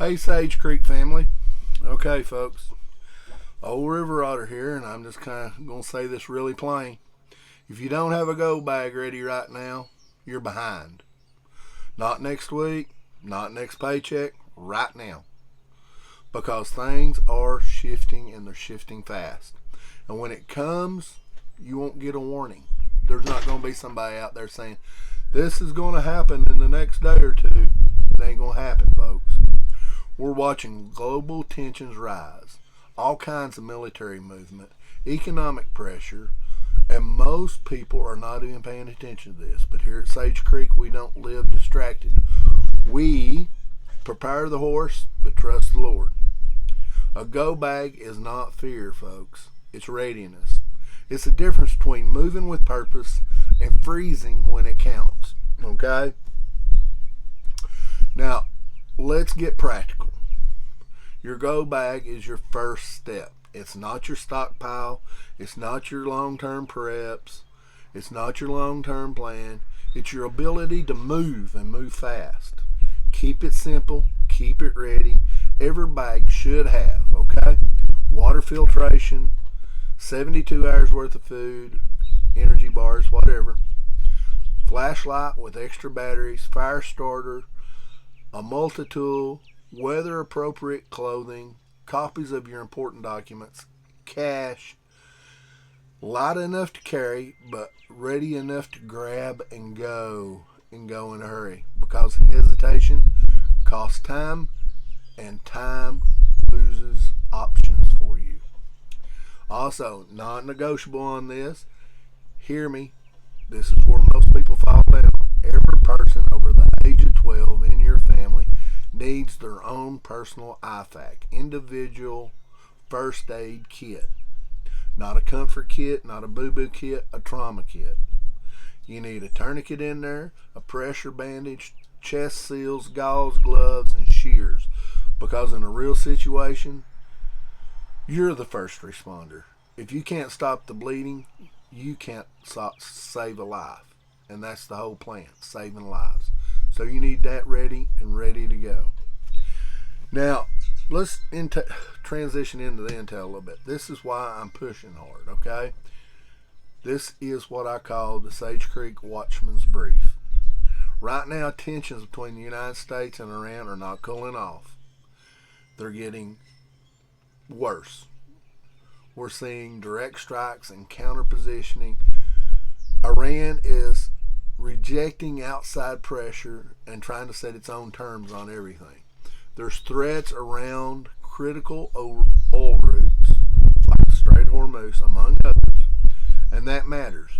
Hey, Sage Creek family. Okay, folks. Old River Otter here, and I'm just kind of going to say this really plain. If you don't have a go bag ready right now, you're behind. Not next week, not next paycheck, right now. Because things are shifting and they're shifting fast. And when it comes, you won't get a warning. There's not going to be somebody out there saying, this is going to happen in the next day or two. It ain't going to happen, folks. We're watching global tensions rise, all kinds of military movement, economic pressure, and most people are not even paying attention to this. But here at Sage Creek, we don't live distracted. We prepare the horse, but trust the Lord. A go bag is not fear, folks. It's readiness. It's the difference between moving with purpose and freezing when it counts. Okay? Now, let's get practical. Your go bag is your first step. It's not your stockpile. It's not your long-term preps. It's not your long-term plan. It's your ability to move and move fast. Keep it simple. Keep it ready. Every bag should have, okay? Water filtration, 72 hours worth of food, energy bars, whatever. Flashlight with extra batteries, fire starter, a multi-tool, weather appropriate clothing, copies of your important documents, cash, light enough to carry, but ready enough to grab and go in a hurry. Because hesitation costs time, and time loses options for you. Also, non-negotiable on this, hear me, this is where most people fall down. Every person over the age of 12 in your family needs their own personal IFAC, individual first aid kit. Not a comfort kit, not a boo-boo kit, a trauma kit. You need a tourniquet in there, a pressure bandage, chest seals, gauze, gloves, and shears. Because in a real situation, you're the first responder. If you can't stop the bleeding, you can't save a life. And that's the whole plan, saving lives. So you need that ready and ready to go. Now, let's transition into the intel a little bit. This is why I'm pushing hard, okay? This is what I call the Sage Creek Watchman's Brief. Right now, tensions between the United States and Iran are not cooling off. They're getting worse. We're seeing direct strikes and counter positioning. Iran is rejecting outside pressure and trying to set its own terms on everything. There's threats around critical oil routes like the Strait of Hormuz, among others, and that matters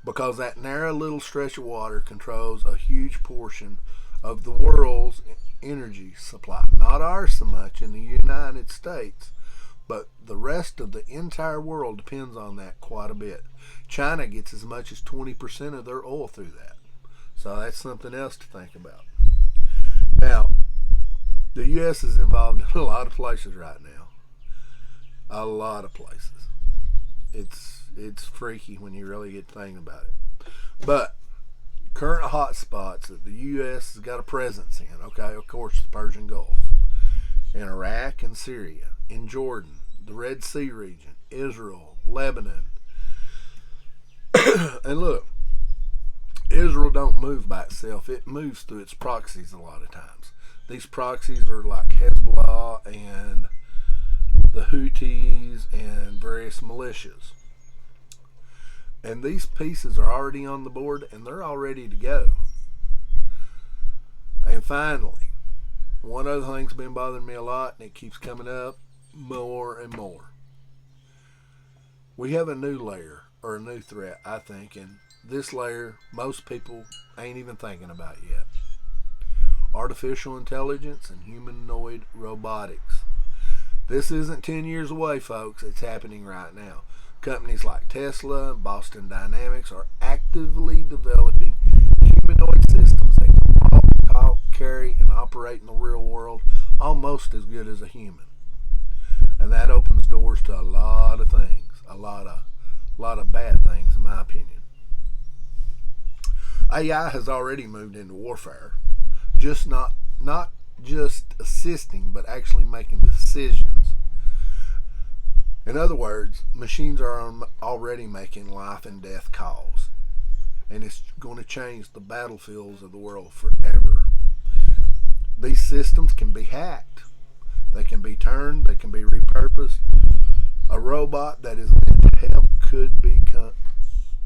because that narrow little stretch of water controls a huge portion of the world's energy supply. Not ours so much in the United States, but the rest of the entire world depends on that quite a bit. China gets as much as 20% of their oil through that. So that's something else to think about. Now, the U.S. is involved in a lot of places right now. A lot of places. It's freaky when you really get to think about it. But current hot spots that the U.S. has got a presence in, okay, of course, the Persian Gulf, in Iraq and Syria, in Jordan, the Red Sea region, Israel, Lebanon. And look, Israel don't move by itself. It moves through its proxies a lot of times. These proxies are like Hezbollah and the Houthis and various militias. And these pieces are already on the board and they're all ready to go. And finally, one other thing's been bothering me a lot and it keeps coming up more and more. We have a new layer or a new threat, I think, and this layer most people ain't even thinking about yet. Artificial intelligence and humanoid robotics. This isn't 10 years away, folks. It's happening right now. Companies like Tesla and Boston Dynamics are actively developing humanoid systems that can walk, talk, carry, and operate in the real world almost as good as a human. And that opens doors to a lot of things, a lot of bad things, in my opinion. AI has already moved into warfare, just not just assisting, but actually making decisions. In other words, machines are already making life and death calls, and it's going to change the battlefields of the world forever. These systems can be hacked, they can be turned, they can be repurposed. A robot that is meant to help could become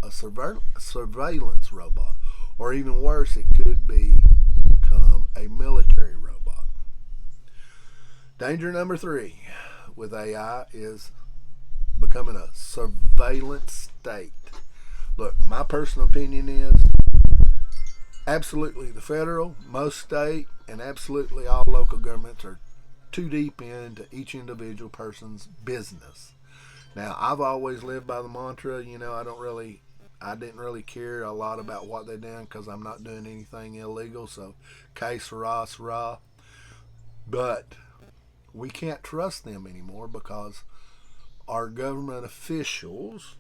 a surveillance robot, or even worse, it could become a military robot. Danger number 3 with AI is becoming a surveillance state. Look, my personal opinion is absolutely the federal, most state, and absolutely all local governments are too deep into each individual person's business. Now, I've always lived by the mantra, I didn't really care a lot about what they done because I'm not doing anything illegal. So, que sera, sera. But we can't trust them anymore because our government officials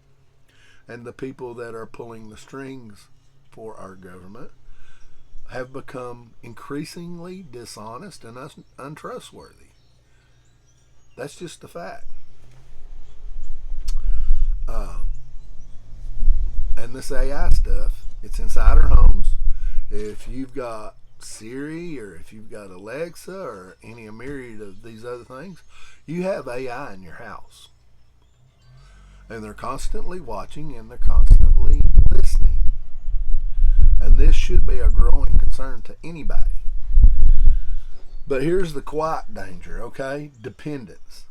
and the people that are pulling the strings for our government have become increasingly dishonest and untrustworthy. That's just a fact. And this AI stuff, it's inside our homes. If you've got Siri or if you've got Alexa or any myriad of these other things, you have AI in your house. And they're constantly watching and they're constantly listening. And this should be a growing concern to anybody. But here's the quiet danger, okay? Dependence.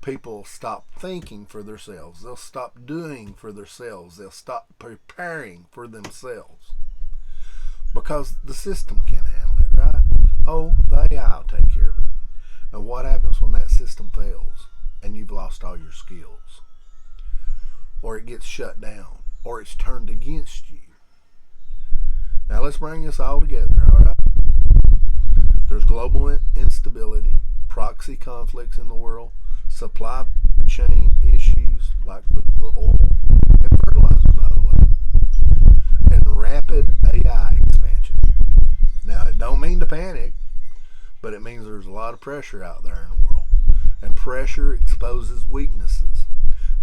People stop thinking for themselves. They'll stop doing for themselves. They'll stop preparing for themselves. Because the system can't handle it, right? Oh, the AI will take care of it. And what happens when that system fails and you've lost all your skills? Or it gets shut down, or it's turned against you. Now let's bring this all together, all right? There's global instability, proxy conflicts in the world, supply chain issues like with the oil and fertilizer, by the way, and rapid AI expansion. Now, it don't mean to panic, but it means there's a lot of pressure out there in the world, and pressure exposes weaknesses.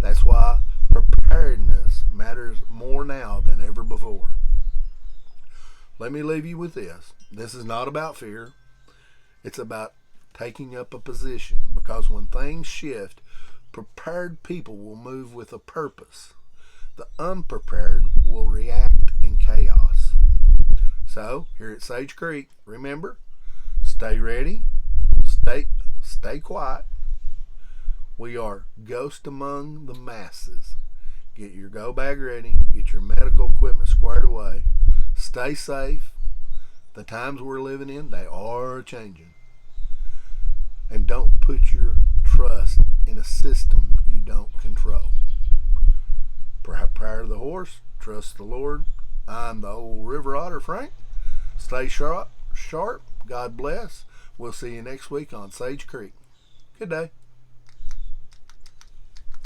That's why preparedness matters more now than ever before. Let me leave you with this. This is not about fear. It's about taking up a position, because when things shift, prepared people will move with a purpose. The unprepared will react in chaos. So, here at Sage Creek, remember, stay ready, stay quiet. We are ghost among the masses. Get your go bag ready, get your medical equipment squared away, stay safe. The times we're living in, they are changing. And don't put your trust in a system you don't control. Prior to the horse, trust the Lord. I'm the old river otter, Frank. Stay sharp. God bless. We'll see you next week on Sage Creek. Good day.